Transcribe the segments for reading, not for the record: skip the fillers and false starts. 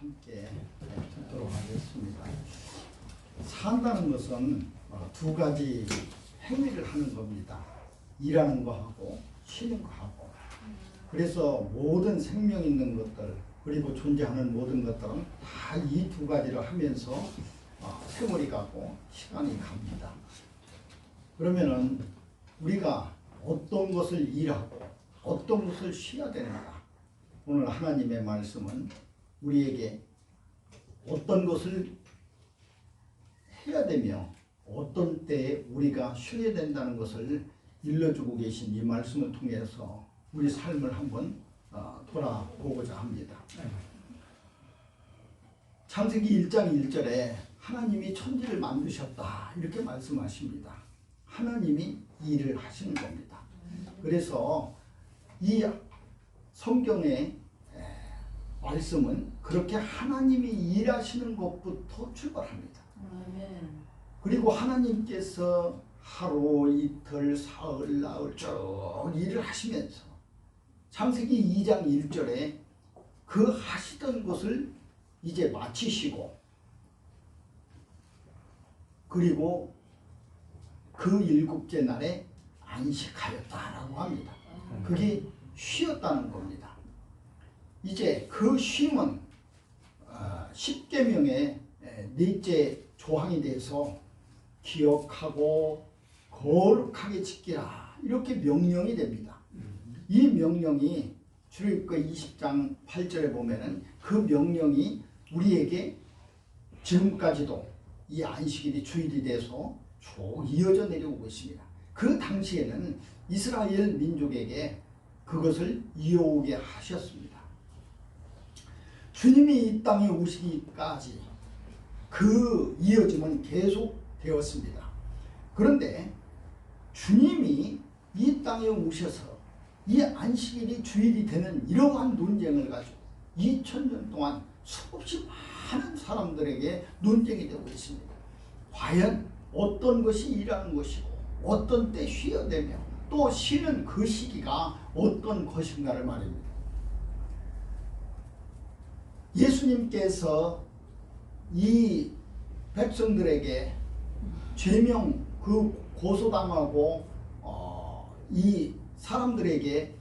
함께 듣도록 하겠습니다. 산다는 것은 두 가지 행위를 하는 겁니다. 일하는 거하고 쉬는 거하고. 그래서 모든 생명 있는 것들 그리고 존재하는 모든 것들은 다 이 두 가지를 하면서 세월이 가고 시간이 갑니다. 그러면은 우리가 어떤 것을 일하고 어떤 것을 쉬어야 되는가? 오늘 하나님의 말씀은 우리에게 어떤 것을 해야 되며 어떤 때에 우리가 쉬어야 된다는 것을 일러주고 계신 이 말씀을 통해서 우리 삶을 한번 돌아보고자 합니다. 창세기 1장 1절에 하나님이 천지를 만드셨다 이렇게 말씀하십니다. 하나님이 일을 하시는 겁니다. 그래서 이 성경의 말씀은 그렇게 하나님이 일하시는 것부터 출발합니다. 그리고 하나님께서 하루, 이틀, 사흘, 나흘 쭉 일을 하시면서 창세기 2장 1절에 그 하시던 것을 이제 마치시고 그리고 그 일곱째 날에 안식하였다라고 합니다. 그게 쉬었다는 겁니다. 이제 그 쉼은 십계명의 넷째 조항에 대해서 기억하고 거룩하게 지키라 이렇게 명령이 됩니다. 이 명령이 출애굽기 20장 8절에 보면은 그 명령이 우리에게 지금까지도 이 안식일이 주일이 돼서 쭉 이어져 내려오고 있습니다. 그 당시에는 이스라엘 민족에게 그것을 이어오게 하셨습니다. 주님이 이 땅에 오시기까지 그 이어짐은 계속 되었습니다. 그런데 주님이 이 땅에 오셔서 이 안식일이 주일이 되는 이러한 논쟁을 가지고 2000년 동안 수없이 많은 사람들에게 논쟁이 되고 있습니다. 과연 어떤 것이 일하는 것이고 어떤 때 쉬어야 되며 또 쉬는 그 시기가 어떤 것인가를 말입니다. 예수님께서 이 백성들에게 죄명 그 고소당하고 이 사람들에게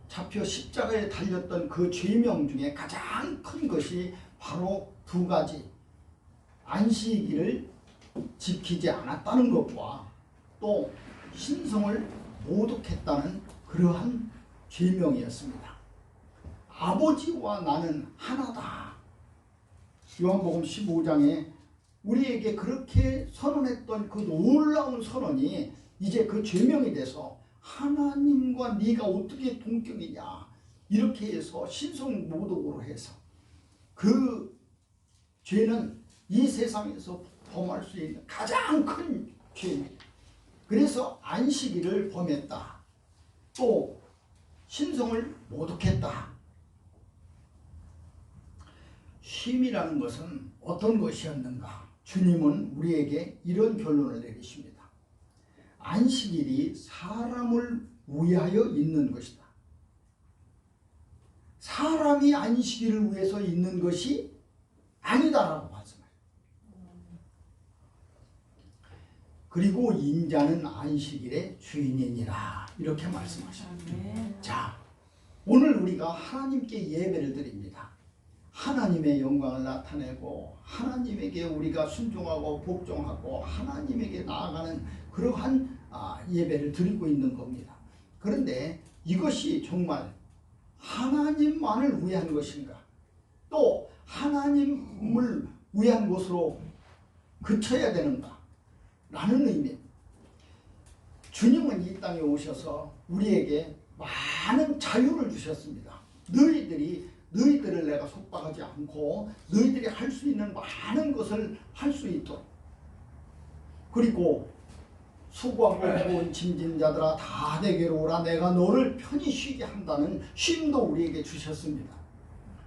잡혀 십자가에 달렸던 그 죄명 중에 가장 큰 것이 바로 두 가지 안식일을 지키지 않았다는 것과 또 신성을 모독했다는 그러한 죄명이었습니다. 아버지와 나는 하나다. 요한복음 15장에 우리에게 그렇게 선언했던 그 놀라운 선언이 이제 그 죄명이 돼서 하나님과 네가 어떻게 동격이냐 이렇게 해서 신성 모독으로 해서 그 죄는 이 세상에서 범할 수 있는 가장 큰 죄입니다. 그래서 안식일을 범했다. 또 신성을 모독했다. 쉼이라는 것은 어떤 것이었는가? 주님은 우리에게 이런 결론을 내리십니다. 안식일이 사람을 위하여 있는 것이다. 사람이 안식일을 위해서 있는 것이 아니다라고 말씀해요. 그리고 인자는 안식일의 주인이니라 이렇게 말씀하십니다. 자, 오늘 우리가 하나님께 예배를 드립니다. 하나님의 영광을 나타내고 하나님에게 우리가 순종하고 복종하고 하나님에게 나아가는 그러한 예배를 드리고 있는 겁니다. 그런데 이것이 정말 하나님만을 위한 것인가? 또 하나님을 위한 것으로 그쳐야 되는가? 라는 의미. 주님은 이 땅에 오셔서 우리에게 많은 자유를 주셨습니다. 너희들을 내가 속박하지 않고 너희들이 할 수 있는 많은 것을 할 수 있도록, 그리고 수고하고 무거운 짐진 자들아 다 내게로 오라 내가 너를 편히 쉬게 한다는 쉼도 우리에게 주셨습니다.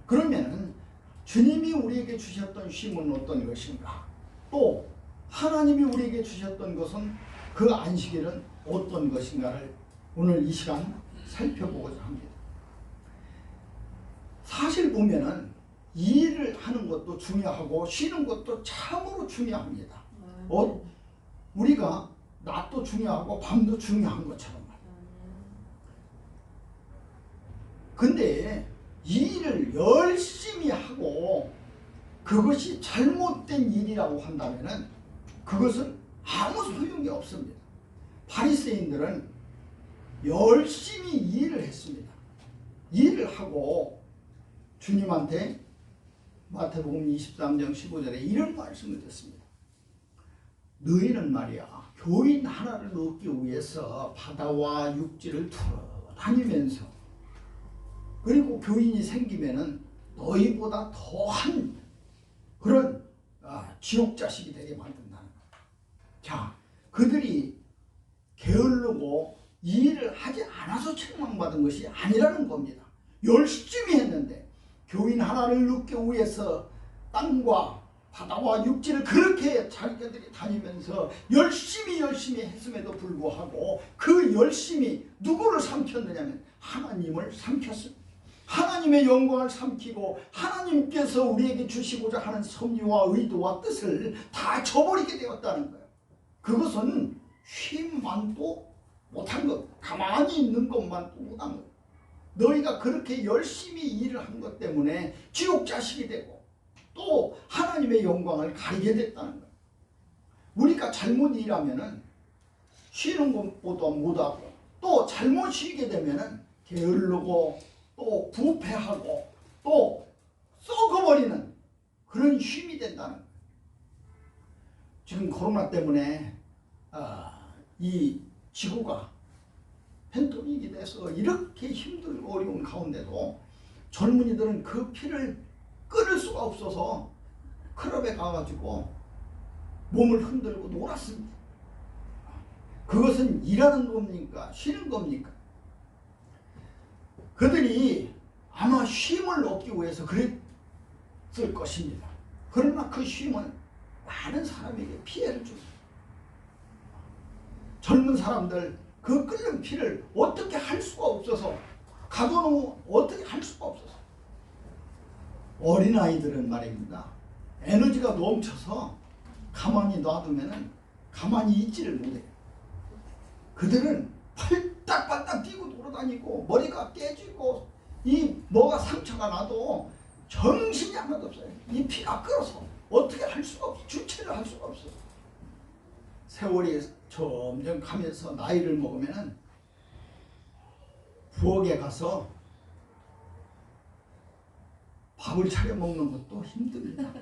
그러면 주님이 우리에게 주셨던 쉼은 어떤 것인가? 또 하나님이 우리에게 주셨던 것은 그 안식일은 어떤 것인가를 오늘 이 시간 살펴보고자 합니다. 사실 보면은 일을 하는 것도 중요하고 쉬는 것도 참으로 중요합니다. 우리가 낮도 중요하고 밤도 중요한 것처럼. 근데 일을 열심히 하고 그것이 잘못된 일이라고 한다면 그것은 아무 소용이 없습니다. 바리새인들은 열심히 일을 했습니다. 일을 하고 주님한테 마태복음 23장 15절에 이런 말씀을 듣습니다. 너희는 말이야 교인 하나를 얻기 위해서 바다와 육지를 돌아다니면서 그리고 교인이 생기면은 너희보다 더한 그런 지옥 자식이 되게 만든다는 거예요. 자, 그들이 게으르고 일을 하지 않아서 책망받은 것이 아니라는 겁니다. 열심히 했는데 교인 하나를 얻기 위해서 땅과 바다와 육지를 그렇게 자기들이 다니면서 열심히 했음에도 불구하고 그 열심히 누구를 삼켰느냐면 하나님을 삼켰습니다. 하나님의 영광을 삼키고 하나님께서 우리에게 주시고자 하는 섭리와 의도와 뜻을 다 저버리게 되었다는 거예요. 그것은 쉼만도 못한 것, 가만히 있는 것만도 못한 것. 너희가 그렇게 열심히 일을 한 것 때문에 지옥 자식이 되고 또 하나님의 영광을 가리게 됐다는 거예요. 우리가 잘못 일하면은 쉬는 것보다 못하고 또 잘못 쉬게 되면은 게으르고 또 부패하고 또 썩어버리는 그런 쉼이 된다는 거예요. 지금 코로나 때문에 이 지구가 팬데믹이 돼서 이렇게 힘들고 어려운 가운데도 젊은이들은 그 피를 끊을 수가 없어서 클럽에 가가지고 몸을 흔들고 놀았습니다. 그것은 일하는 겁니까? 쉬는 겁니까? 그들이 아마 쉼을 얻기 위해서 그랬을 것입니다. 그러나 그 쉼은 많은 사람에게 피해를 줍니다. 젊은 사람들 그 끓는 피를 어떻게 할 수가 없어서 가둬놓으면 어떻게 할 수가 없어서 어린아이들은 말입니다. 에너지가 넘쳐서 가만히 놔두면 가만히 있지를 못해요. 그들은 팔딱팔딱 뛰고 돌아다니고 머리가 깨지고 이 뭐가 상처가 나도 정신이 하나도 없어요. 이 피가 끓어서 어떻게 할 수가 없어. 주체를 할 수가 없어요. 세월이 점점 가면서 나이를 먹으면 부엌에 가서 밥을 차려 먹는 것도 힘듭니다.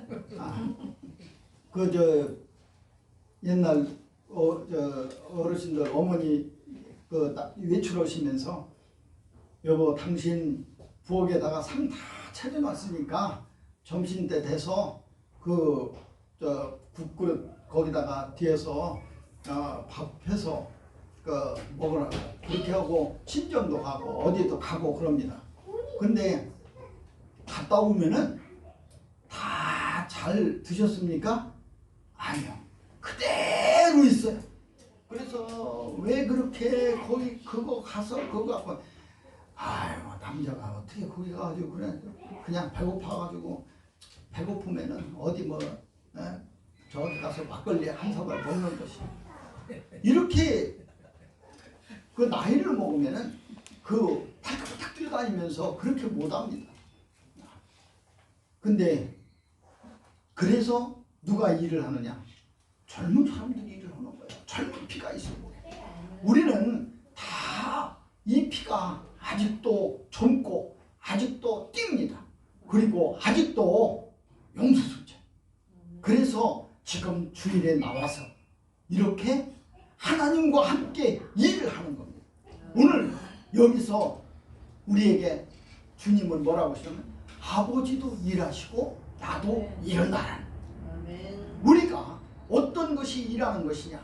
옛날 어르신들 어머니 외출하시면서 여보 당신 부엌에다가 상 다 차려놨으니까 점심때 돼서 국그릇 거기다가 뒤에서 밥 해서 먹으라고 그렇게 하고 친정도 가고 어디도 가고 그럽니다. 근데 갔다 오면은 다 잘 드셨습니까? 아니요. 그대로 있어요. 그래서 왜 그렇게 거기 그거 가서 그거 갖고 아유 남자가 어떻게 거기 가가지고 그냥 배고파가지고 배고프면은 어디 저기 가서 막걸리 한 사발 먹는 것이 이렇게 그 나이를 먹으면은 탁탁탁 뛰어다니면서 그렇게 못합니다. 근데 그래서 누가 일을 하느냐? 젊은 사람들이 일을 하는 거예요. 젊은 피가 있고 우리는 다 이 피가 아직도 젊고 아직도 뜁니다. 그리고 아직도 용수수죠. 그래서 지금 주일에 나와서 이렇게 하나님과 함께 일을 하는 겁니다. 오늘 여기서 우리에게 주님은 뭐라고 하시냐면 아버지도 일하시고 나도 일어나라는. 우리가 어떤 것이 일하는 것이냐?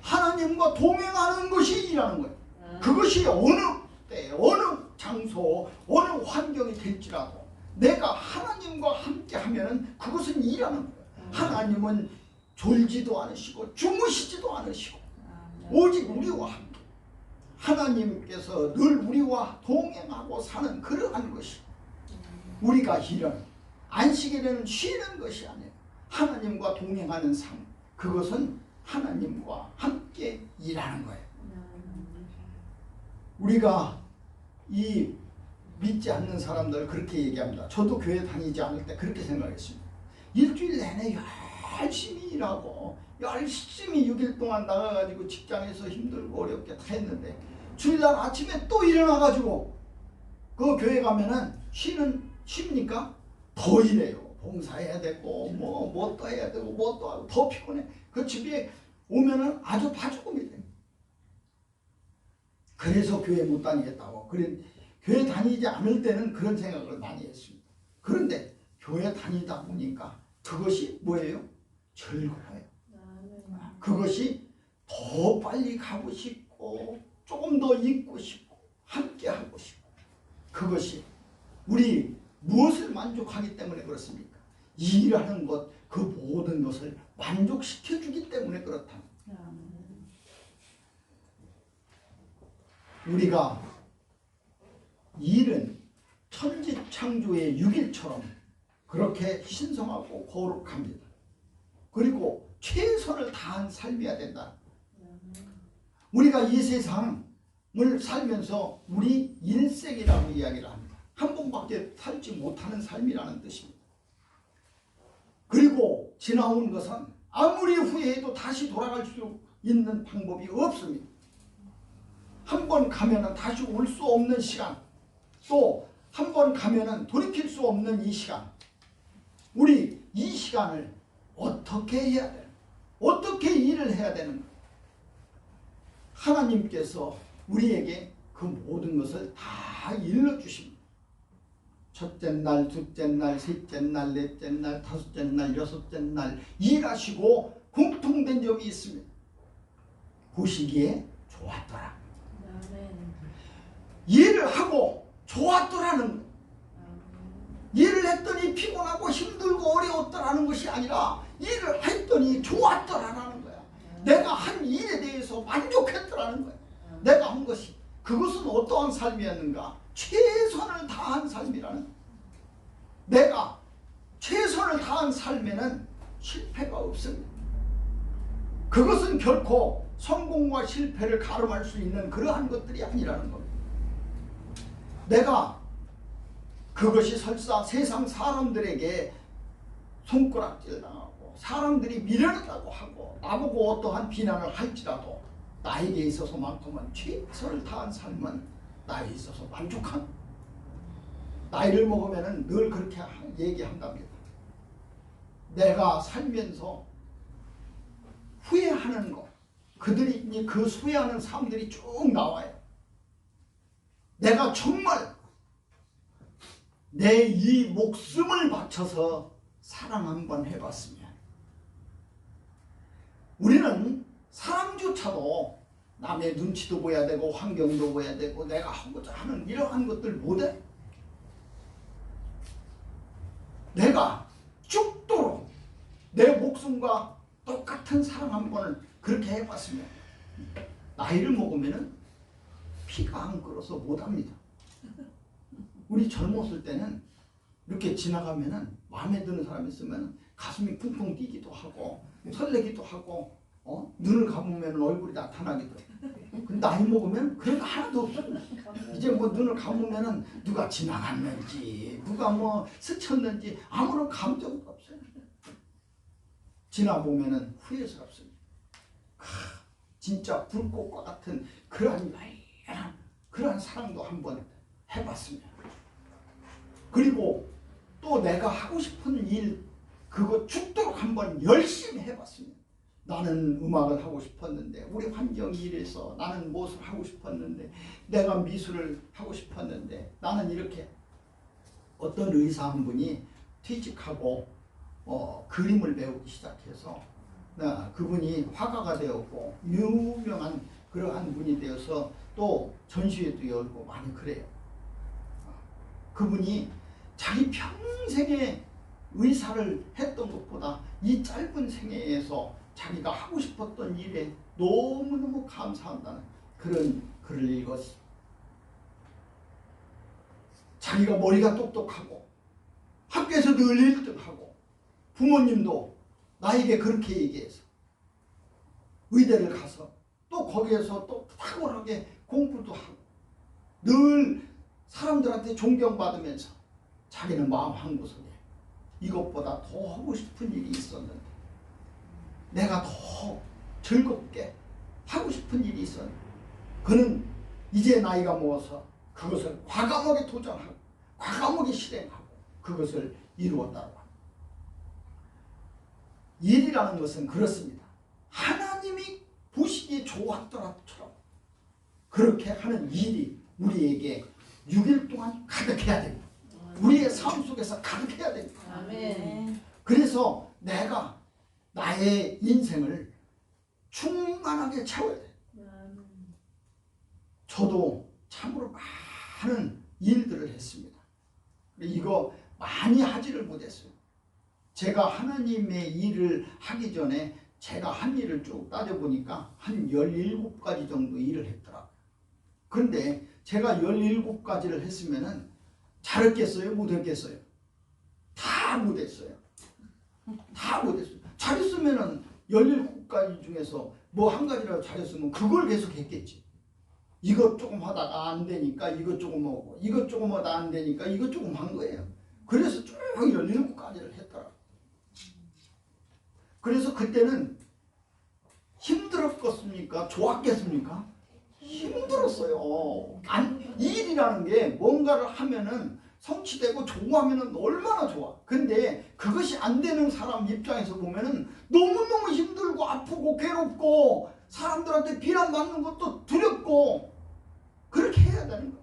하나님과 동행하는 것이 일하는 거예요. 그것이 어느 때, 어느 장소, 어느 환경이 될지라도 내가 하나님과 함께 하면은 그것은 일하는 거예요. 하나님은 졸지도 않으시고 주무시지도 않으시고 오직 우리와 함께 하나님께서 늘 우리와 동행하고 사는 그러한 것이 우리가 이런 안식일에는 쉬는 것이 아니에요. 하나님과 동행하는 삶. 그것은 하나님과 함께 일하는 거예요. 우리가 이 믿지 않는 사람들 그렇게 얘기합니다. 저도 교회 다니지 않을 때 그렇게 생각했습니다. 일주일 내내 열심히 일하고 열심히 6일 동안 나가가지고 직장에서 힘들고 어렵게 다 했는데 주일날 아침에 또 일어나가지고 그 교회 가면은 쉽니까? 더 일해요. 봉사해야 되고 뭐 또 해야 되고 뭐 또 하고 더 피곤해. 그 집에 오면은 아주 파죽음이 돼요. 그래서 교회 못 다니겠다고. 그래 교회 다니지 않을 때는 그런 생각을 많이 했습니다. 그런데 교회 다니다 보니까 그것이 뭐예요? 즐거워요. 그것이 더 빨리 가고 싶고 조금 더 있고 싶고 함께 하고 싶고 그것이 우리 무엇을 만족하기 때문에 그렇습니까? 일하는 것, 그 모든 것을 만족시켜주기 때문에 그렇다. 우리가 일은 천지창조의 6일처럼 그렇게 신성하고 거룩합니다. 그리고 최선을 다한 삶이어야 된다. 우리가 이 세상을 살면서 우리 일생이라고 이야기를 합니다. 한 번밖에 살지 못하는 삶이라는 뜻입니다. 그리고 지나온 것은 아무리 후회해도 다시 돌아갈 수 있는 방법이 없습니다. 한 번 가면은 다시 올 수 없는 시간, 또 한 번 가면은 돌이킬 수 없는 이 시간, 우리 이 시간을 어떻게 해야 되는, 어떻게 일을 해야 되는가? 하나님께서 우리에게 그 모든 것을 다 일러주십니다. 첫째 날, 둘째 날, 셋째 날, 넷째 날, 다섯째 날, 여섯째 날 일하시고 공통된 점이 있습니다. 보시기에 좋았더라. 일을 하고 좋았더라는, 일을 했더니 피곤하고 힘들고 어려웠더라는 것이 아니라 일을 했더니 좋았더라는 거야. 내가 한 일에 대해서 만족했더라는 거야. 내가 한 것이. 그것은 어떠한 삶이었는가? 최선을 다한 삶이라는. 내가 최선을 다한 삶에는 실패가 없습니다. 그것은 결코 성공과 실패를 가름할 수 있는 그러한 것들이 아니라는 겁니다. 내가 그것이 설사 세상 사람들에게 손가락질 당하고 사람들이 미련하다고 하고 나보고 어떠한 비난을 할지라도 나에게 있어서만큼은 최선을 다한 삶은 나에 있어서 만족한, 나이를 먹으면 늘 그렇게 얘기한답니다. 내가 살면서 후회하는 것, 그들이 그 후회하는 사람들이 쭉 나와요. 내가 정말 내 이 목숨을 바쳐서 사랑 한번 해봤으면, 우리는 사람조차도 남의 눈치도 보야 되고 환경도 보야 되고 내가 하고자 하는 이러한 것들 못해. 내가 죽도록 내 목숨과 똑같은 사랑 한 번을 그렇게 해봤으면, 나이를 먹으면 피가 안 끓어서 못합니다. 우리 젊었을 때는 이렇게 지나가면은 마음에 드는 사람이 있으면 가슴이 쿵쿵 뛰기도 하고 설레기도 하고 눈을 감으면 얼굴이 나타나기도 해요. 근데 나이 먹으면 그런 거 하나도 없어요. 이제 뭐 눈을 감으면은 누가 지나갔는지 누가 뭐 스쳤는지 아무런 감정도 없어요. 지나보면은 후회스럽습니다. 진짜 불꽃과 같은 그러한 야이한 그러한 사랑도 한번 해봤으면, 그리고 또 내가 하고 싶은 일 그거 죽도록 한번 열심히 해봤으면, 나는 음악을 하고 싶었는데 우리 환경이 이래서 나는 무엇을 하고 싶었는데 내가 미술을 하고 싶었는데 나는 이렇게, 어떤 의사 한 분이 퇴직하고 그림을 배우기 시작해서 그분이 화가가 되었고 유명한 그러한 분이 되어서 또 전시회도 열고 많이 그래요. 그분이 자기 평생에 의사를 했던 것보다 이 짧은 생애에서 자기가 하고 싶었던 일에 너무너무 감사한다는 그런 글을 읽었어요. 자기가 머리가 똑똑하고 학교에서 늘 1등하고 부모님도 나에게 그렇게 얘기해서 의대를 가서 또 거기에서 또 탁월하게 공부도 하고 늘 사람들한테 존경받으면서 자기는 마음 한구석에 이것보다 더 하고 싶은 일이 있었는데 내가 더 즐겁게 하고 싶은 일이 있었는데 그는 이제 나이가 먹어서 그것을 과감하게 도전하고 과감하게 실행하고 그것을 이루었다고 합니다. 일이라는 것은 그렇습니다. 하나님이 보시기에 좋았더라처럼 그렇게 하는 일이 우리에게 6일 동안 가득해야 됩니다. 우리의 삶 속에서 가득해야 됩니다. 아멘. 그래서 내가 나의 인생을 충만하게 채워야 돼요. 저도 참으로 많은 일들을 했습니다. 이거 많이 하지를 못했어요. 제가 하나님의 일을 하기 전에 제가 한 일을 쭉 따져보니까 한 17가지 정도 일을 했더라고요. 그런데 제가 17가지를 했으면은 잘했겠어요? 못했겠어요? 다 못했어요. 다 못했어요. 잘했으면은 17가지 중에서 뭐 한 가지라도 잘했으면 그걸 계속 했겠지. 이것 조금 하다가 안 되니까 이것 조금 하고 이것 조금 하다 안 되니까 이것 조금 한 거예요. 그래서 쭉 17가지를 했더라고요. 그래서 그때는 힘들었겠습니까? 좋았겠습니까? 힘들었어요. 일이라는 게 뭔가를 하면은 성취되고 좋아하면은 얼마나 좋아. 근데 그것이 안 되는 사람 입장에서 보면은 너무너무 힘들고 아프고 괴롭고 사람들한테 비난받는 것도 두렵고 그렇게 해야 되는 거야.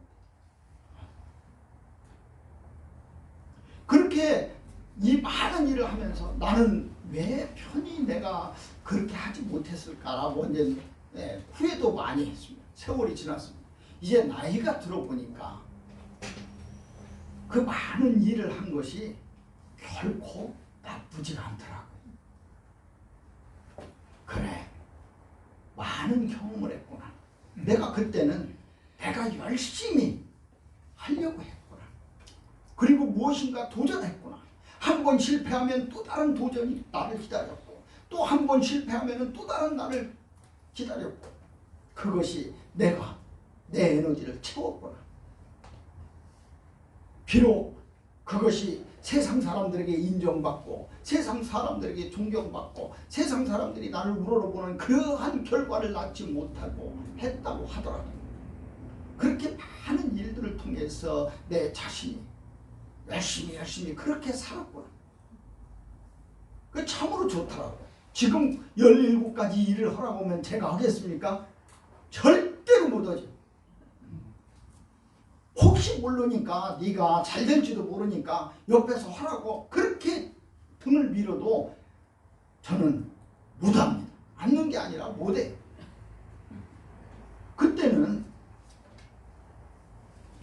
그렇게 이 많은 일을 하면서 나는 왜 편히 내가 그렇게 하지 못했을까라고 이제 후회도 많이 했습니다. 세월이 지났습니다. 이제 나이가 들어보니까 그 많은 일을 한 것이 결코 나쁘지가 않더라고요. 그래, 많은 경험을 했구나. 내가 그때는 내가 열심히 하려고 했구나. 그리고 무엇인가 도전했구나. 한 번 실패하면 또 다른 도전이 나를 기다렸고 또 한 번 실패하면 또 다른 나를 기다렸고 그것이 내가 내 에너지를 채웠구나. 비록 그것이 세상 사람들에게 인정받고 세상 사람들에게 존경받고 세상 사람들이 나를 우러러보는 그러한 결과를 낳지 못하고 했다고 하더라도 그렇게 많은 일들을 통해서 내 자신이 열심히 그렇게 살았구나. 그 참으로 좋더라고요. 지금 17가지 일을 하라고 하면 제가 하겠습니까? 절대로 못하죠. 혹시 모르니까 네가 잘 될지도 모르니까 옆에서 하라고 그렇게 등을 밀어도 저는 못합니다. 않는 게 아니라 못해요. 그때는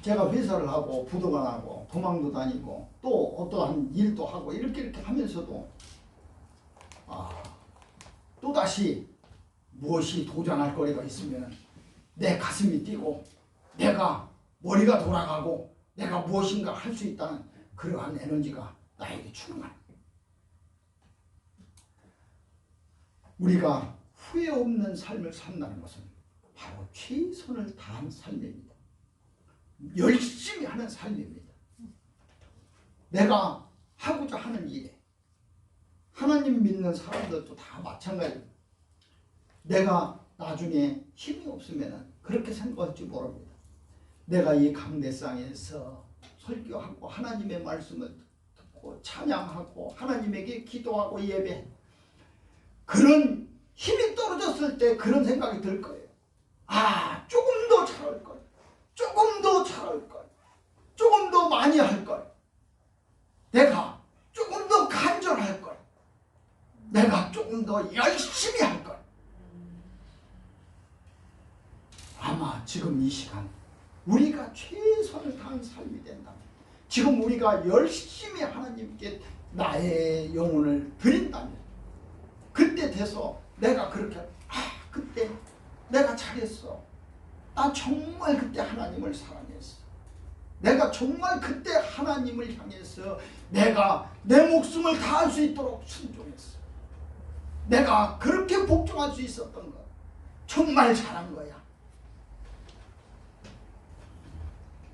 제가 회사를 하고 부도가 나고 도망도 다니고 또 어떠한 일도 하고 이렇게 하면서도 또다시 무엇이 도전할 거리가 있으면 내 가슴이 뛰고 내가 머리가 돌아가고 내가 무엇인가 할 수 있다는 그러한 에너지가 나에게 충만해. 우리가 후회 없는 삶을 산다는 것은 바로 최선을 다한 삶입니다. 열심히 하는 삶입니다. 내가 하고자 하는 일에 하나님 믿는 사람들도 다 마찬가지입니다. 내가 나중에 힘이 없으면 그렇게 생각할지 모릅니다. 내가 이 강대상에서 설교하고 하나님의 말씀을 듣고 찬양하고 하나님에게 기도하고 예배 그런 힘이 떨어졌을 때 그런 생각이 들 거예요. 조금 더 잘할 걸. 조금 더 잘할 걸. 조금 더 많이 할 걸. 내가 조금 더 간절할 걸. 내가 조금 더 열심히 할 걸. 아마 지금 이 시간 우리가 최선을 다한 삶이 된다면 지금 우리가 열심히 하나님께 나의 영혼을 드린다면 그때 돼서 내가 그렇게 그때 내가 잘했어. 나 정말 그때 하나님을 사랑했어. 내가 정말 그때 하나님을 향해서 내가 내 목숨을 다할 수 있도록 순종했어. 내가 그렇게 복종할 수 있었던 거 정말 잘한 거야.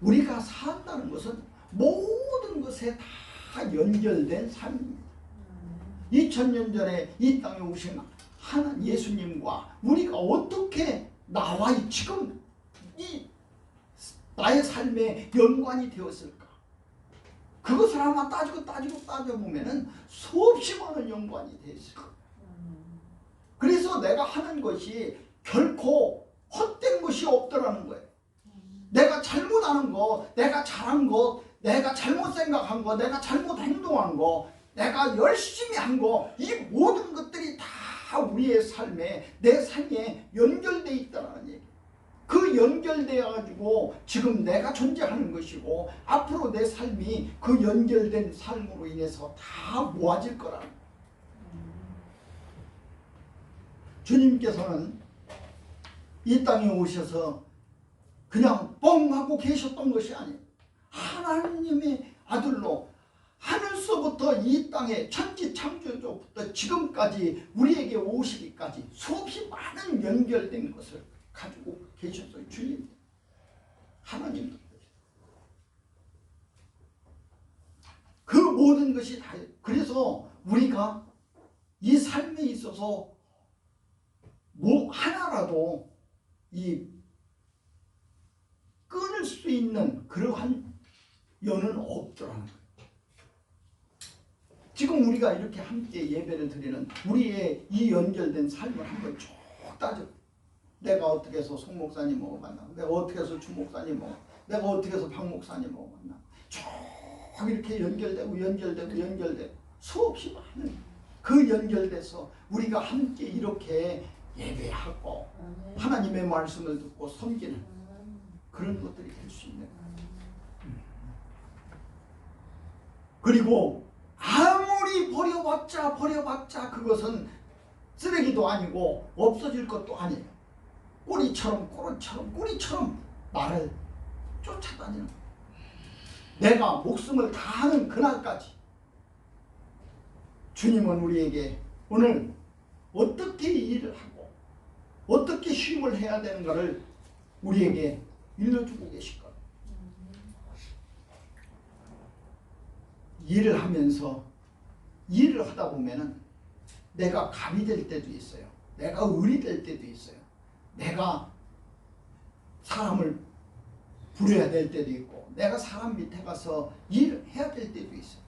우리가 산다는 것은 모든 것에 다 연결된 삶입니다. 2000년 전에 이 땅에 오신 하나님 예수님과 우리가 어떻게 나와 지금 이 나의 삶에 연관이 되었을까? 그것을 아마 따져보면은 수없이 많은 연관이 되어 있을 거예요. 그래서 내가 하는 것이 결코 헛된 것이 없더라는 거예요. 내가 잘못하는 거, 내가 잘한 것, 내가 잘못 생각한 거, 내가 잘못 행동한 거, 내가 열심히 한 거, 이 모든 것들이 다 우리의 삶에, 내 삶에 연결되어 있다는 얘기예요. 그 연결되어 가지고 지금 내가 존재하는 것이고 앞으로 내 삶이 그 연결된 삶으로 인해서 다 모아질 거라는 거예요. 주님께서는 이 땅에 오셔서 그냥 뻥 하고 계셨던 것이 아니에요. 하나님의 아들로 하늘서부터 이 땅에 천지 창조주부터 지금까지 우리에게 오시기까지 수없이 많은 연결된 것을 가지고 계셨어요. 주님 하나님도 그 모든 것이 다. 그래서 우리가 이 삶에 있어서 뭐 하나라도 이 끊을 수 있는 그러한 연은 없더라는 거예요. 지금 우리가 이렇게 함께 예배를 드리는 우리의 이 연결된 삶을 한번 쭉 따져. 내가 어떻게 해서 송 목사님하고 만나, 내가 어떻게 해서 주 목사님하고, 내가 어떻게 해서 박 목사님하고 만나, 쭉 이렇게 연결되고 수없이 많은 그 연결돼서 우리가 함께 이렇게 예배하고 하나님의 말씀을 듣고 섬기는 그런 것들이 될 수 있는 거예요. 그리고 아무리 버려봤자 그것은 쓰레기도 아니고 없어질 것도 아니에요. 꼬리처럼 나를 쫓아다니는 거예요. 내가 목숨을 다하는 그날까지 주님은 우리에게 오늘 어떻게 일을 하고 어떻게 쉼을 해야 되는가를 우리에게 일러주고 계실 거예요. 일을 하면서 일을 하다 보면은 내가 갑이 될 때도 있어요. 내가 을이 될 때도 있어요. 내가 사람을 부려야 될 때도 있고 내가 사람 밑에 가서 일을 해야 될 때도 있어요.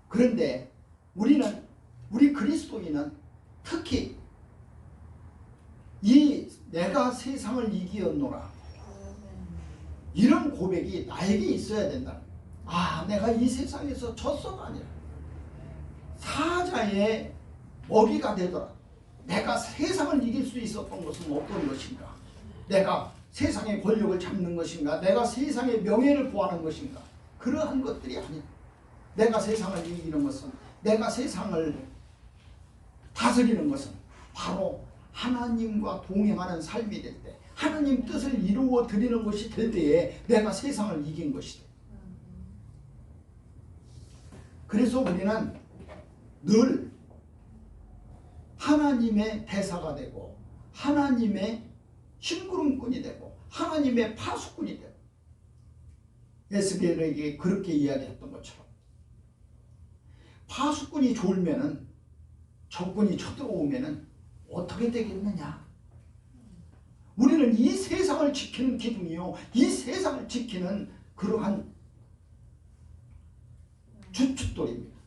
그런데 우리 그리스도인은 특히 이 내가 세상을 이기었노라 이런 고백이 나에게 있어야 된다. 아, 내가 이 세상에서 졌어가 아니라 사자의 먹이가 되더라. 내가 세상을 이길 수 있었던 것은 어떤 것인가? 내가 세상의 권력을 잡는 것인가? 내가 세상의 명예를 구하는 것인가? 그러한 것들이 아니라 내가 세상을 이기는 것은, 내가 세상을 다스리는 것은 바로 하나님과 동행하는 삶이 될 때, 하나님 뜻을 이루어 드리는 것이 될 때에 내가 세상을 이긴 것이다. 그래서 우리는 늘 하나님의 대사가 되고 하나님의 심부름꾼이 되고 하나님의 파수꾼이 되고, 에스겔에게 그렇게 이야기했던 것처럼 파수꾼이 졸면은 적군이 쳐들어오면은 어떻게 되겠느냐? 우리는 이 세상을 지키는 기둥이요, 이 세상을 지키는 그러한 주춧돌입니다.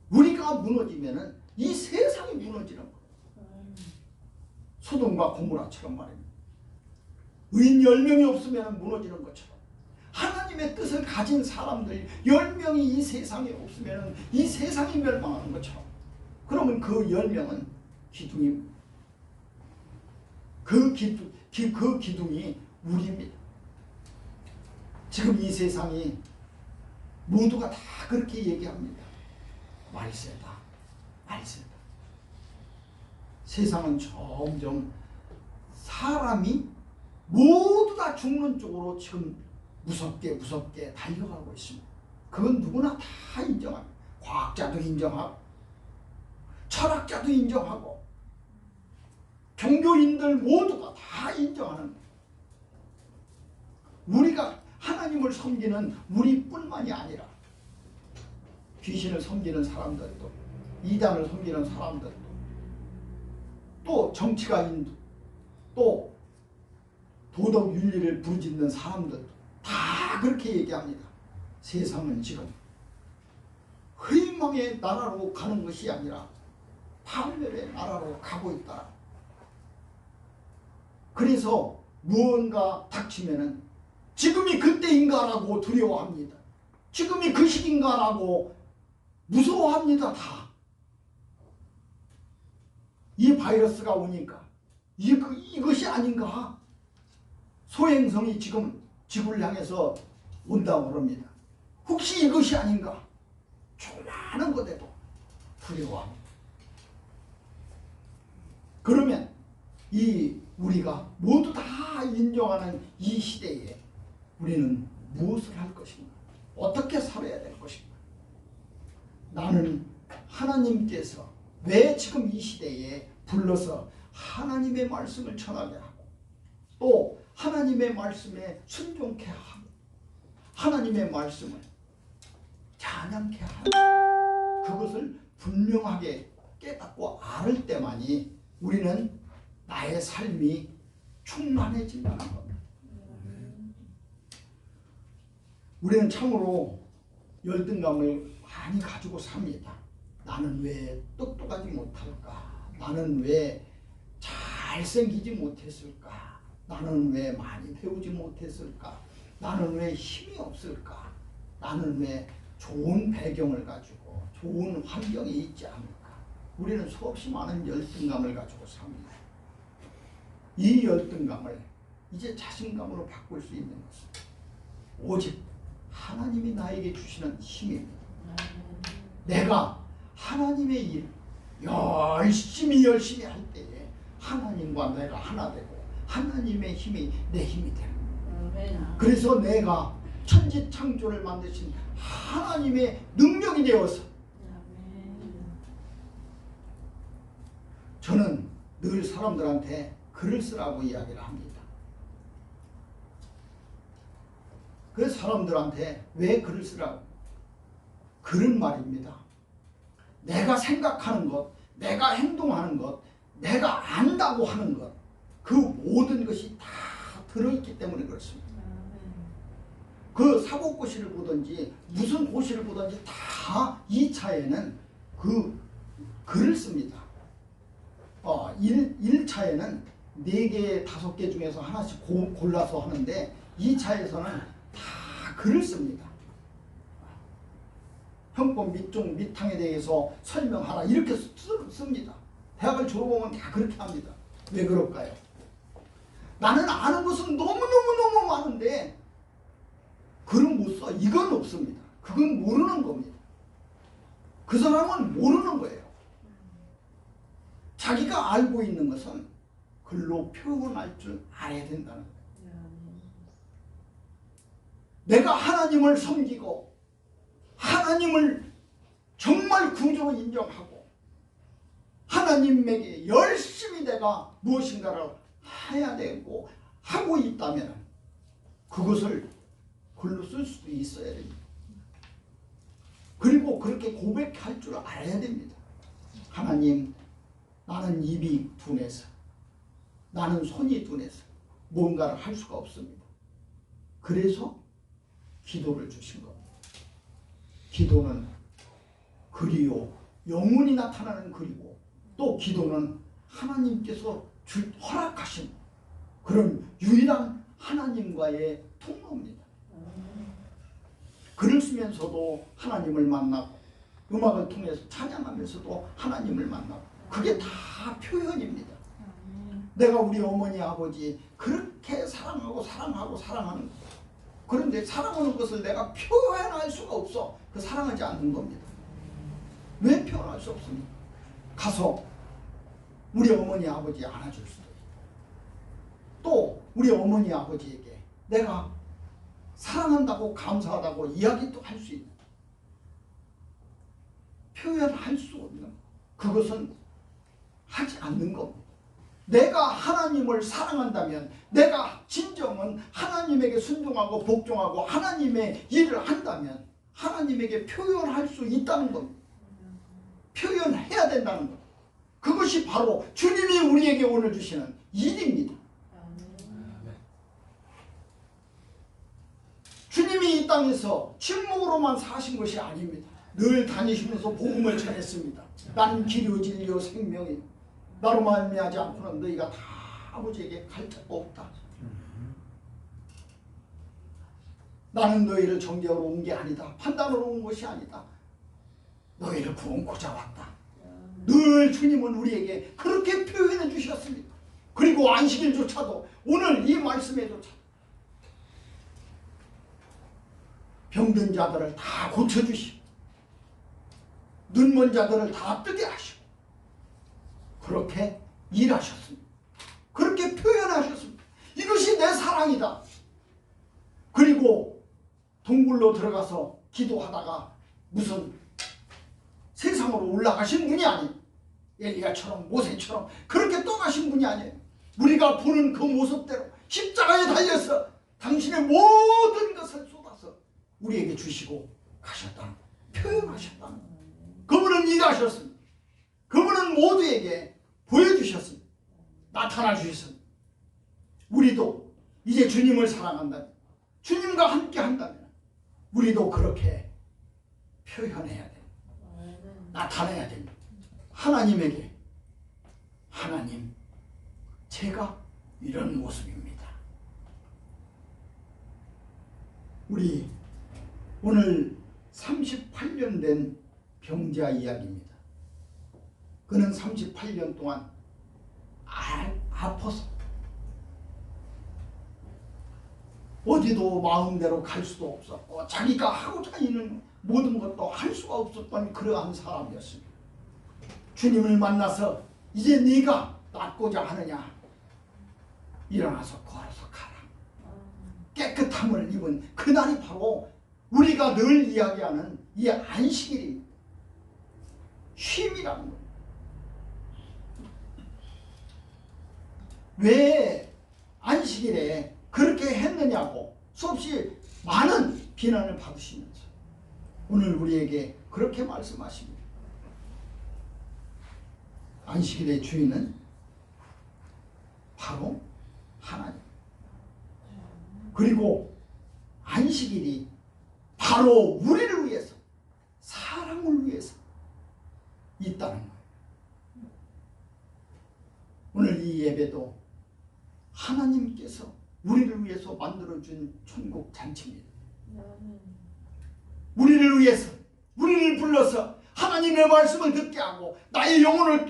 우리가 무너지면은 이 세상이 무너지는 거예요. 소돔과 고모라처럼 말입니다. 의인 10명이 없으면 무너지는 것처럼 하나님의 뜻을 가진 사람들 10명이 이 세상에 없으면 이 세상이 멸망하는 것처럼, 그러면 그 10명은 기둥입니다. 그 기둥이 우리입니다. 지금 이 세상이 모두가 다 그렇게 얘기합니다. 말세다. 세상은 점점 사람이 모두 다 죽는 쪽으로 지금 무섭게 달려가고 있습니다. 그건 누구나 다 인정합니다. 과학자도 인정하고 철학자도 인정하고 종교인들 모두가 다 인정하는 거예요. 우리가 하나님을 섬기는 우리뿐만이 아니라 귀신을 섬기는 사람들도, 이단을 섬기는 사람들도, 또 정치가인도, 또 도덕 윤리를 부르짖는 사람들도 다 그렇게 얘기합니다. 세상은 지금 희망의 나라로 가는 것이 아니라 파멸의 나라로 가고 있다. 그래서 무언가 닥치면은 지금이 그때인가라고 두려워합니다. 지금이 그 시기인가라고 무서워합니다. 다. 이 바이러스가 오니까 이것이 아닌가? 소행성이 지금 지구를 향해서 온다고 그럽니다. 혹시 이것이 아닌가? 조그마한 것에도 두려워합니다. 그러면 우리가 모두 다 인정하는 이 시대에 우리는 무엇을 할 것인가? 어떻게 살아야 될 것인가? 나는 하나님께서 왜 지금 이 시대에 불러서 하나님의 말씀을 전하게 하고 또 하나님의 말씀에 순종케 하고 하나님의 말씀을 찬양케 하고 그것을 분명하게 깨닫고 알 때만이 우리는 나의 삶이 충만해진다는 겁니다. 우리는 참으로 열등감을 많이 가지고 삽니다. 나는 왜 똑똑하지 못할까? 나는 왜 잘생기지 못했을까? 나는 왜 많이 배우지 못했을까? 나는 왜 힘이 없을까? 나는 왜 좋은 배경을 가지고 좋은 환경이 있지 않을까? 우리는 수없이 많은 열등감을 가지고 삽니다. 이 열등감을 이제 자신감으로 바꿀 수 있는 것은 오직 하나님이 나에게 주시는 힘입니다. 내가 하나님의 일 열심히 할 때에 하나님과 내가 하나 되고 하나님의 힘이 내 힘이 되는 거예요. 그래서 내가 천지창조를 만드신 하나님의 능력이 되어서 저는 늘 사람들한테 글을 쓰라고 이야기를 합니다. 그래서 사람들한테 왜 글을 쓰라고? 글은 말입니다. 내가 생각하는 것, 내가 행동하는 것, 내가 안다고 하는 것, 그 모든 것이 다 들어있기 때문에 그렇습니다. 그 사고고시를 보든지 무슨 고시를 보든지 다 2차에는 그 글을 씁니다. 1차에는 4개, 5개 중에서 하나씩 골라서 하는데 2차에서는 다 글을 씁니다. 형법 밑중 밑항에 대해서 설명하라 이렇게 씁니다. 대학을 졸업하면 다 그렇게 합니다. 왜 그럴까요? 나는 아는 것은 너무너무 많은데 글은 못 써. 이건 없습니다. 그건 모르는 겁니다. 그 사람은 모르는 거예요. 자기가 알고 있는 것은 글로 표현할 줄 알아야 된다는 거예요. 내가 하나님을 섬기고 하나님을 정말 구주로 인정하고 하나님에게 열심히 내가 무엇인가를 해야 되고 하고 있다면 그것을 글로 쓸 수도 있어야 됩니다. 그리고 그렇게 고백할 줄 알아야 됩니다. 하나님, 나는 입이 둔해서 나는 손이 둔해서 뭔가를 할 수가 없습니다. 그래서 기도를 주신 겁니다. 기도는 글이요 영혼이 나타나는 글이고 또 기도는 하나님께서 허락하신 그런 유일한 하나님과의 통로입니다. 글을 쓰면서도 하나님을 만나고 음악을 통해서 찬양하면서도 하나님을 만나고 그게 다 표현입니다. 내가 우리 어머니 아버지 그렇게 사랑하는 것. 그런데 사랑하는 것을 내가 표현할 수가 없어. 그 사랑하지 않는 겁니다. 왜 표현할 수 없습니까? 가서 우리 어머니 아버지 안아줄 수도 있고 또 우리 어머니 아버지에게 내가 사랑한다고 감사하다고 이야기도 할 수 있는, 표현할 수 없는, 그것은 하지 않는 겁니다. 내가 하나님을 사랑한다면, 내가 진정은 하나님에게 순종하고 복종하고 하나님의 일을 한다면 하나님에게 표현할 수 있다는 겁니다. 표현해야 된다는 것. 그것이 바로 주님이 우리에게 오늘 주시는 일입니다. 주님이 이 땅에서 침묵으로만 사신 것이 아닙니다. 늘 다니시면서 복음을 전했습니다. 나는 길이요 진리요 생명이요, 나로 말미암지 않고는 너희가 다 아버지에게 갈 자가 없다. 나는 너희를 정죄하러 온 게 아니다, 판단하러 온 것이 아니다, 너희를 구원코자 왔다. 늘 주님은 우리에게 그렇게 표현해 주셨습니다. 그리고 안식일조차도, 오늘 이 말씀에조차도 병든 자들을 다 고쳐주시고 눈먼 자들을 다 뜨게 하시고 그렇게 일하셨습니다. 그렇게 표현하셨습니다. 이것이 내 사랑이다. 그리고 동굴로 들어가서 기도하다가 무슨 세상으로 올라가신 분이 아니에요. 엘리야처럼 모세처럼 그렇게 떠나신 분이 아니에요. 우리가 보는 그 모습대로 십자가에 달려서 당신의 모든 것을 쏟아서 우리에게 주시고 가셨다는, 표현하셨다는, 그분은 일하셨습니다. 그분은 모두에게 보여주셨습니다. 나타나 주셨습니다. 우리도 이제 주님을 사랑한다면, 주님과 함께 한다면 우리도 그렇게 표현해야 됩니다. 나타내야 됩니다. 하나님에게, 하나님, 제가 이런 모습입니다. 우리 오늘 38년 된 병자 이야기입니다. 그는 38년 동안 아파서 어디도 마음대로 갈 수도 없었고 자기가 하고자 있는 모든 것도 할 수가 없었던 그러한 사람이었습니다. 주님을 만나서 이제 네가 낫고자 하느냐, 일어나서 걸어서 가라. 깨끗함을 입은 그날이 바로 우리가 늘 이야기하는 이 안식일입니다. 쉼이라는 겁니다. 왜 안식일에 그렇게 했느냐고 수없이 많은 비난을 받으시면서 오늘 우리에게 그렇게 말씀하십니다. 안식일의 주인은 바로 하나님. 그리고 안식일이 바로 우리를 위해서, 사람을 위해서 있다는 거예요. 오늘 이 예배도 하나님께서 우리를 위해서 만들어준 천국 잔치입니다. 우리를 위해서, 우리를 불러서 하나님의 말씀을 듣게 하고 나의 영혼을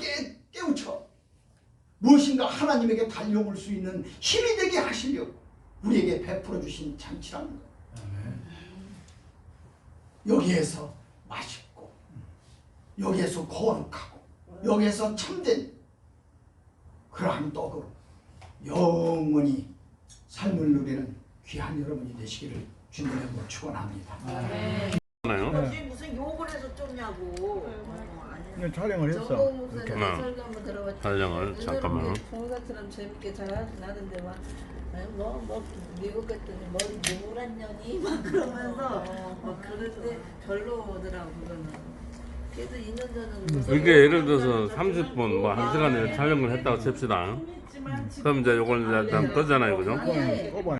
깨우쳐 무엇인가 하나님에게 달려올 수 있는 힘이 되게 하시려고 우리에게 베풀어 주신 잔치라는 거예요. 여기에서 맛있고, 여기에서 거룩하고, 여기에서 참된 그러한 떡으로 영원히 삶을 누리는 귀한 여러분이 되시기를 주님으로 축원합니다. 네. 무슨 욕을 해서 쫓냐고. 아니, 촬영을 했어. 이렇게. 촬영을 잠깐만. 종사처럼 재밌게 잘 하는데 막 너 미국 갔더니 머리 노란 년이 막 그러면서 막 그런데 별로더라고 그거는. 그래도 2년 전은 이게 예를 들어서 30분 뭐 1시간에 촬영을 했다고 칩시다. 그럼 이제 요걸 이제 끄잖아요, 그죠? 꺼봐.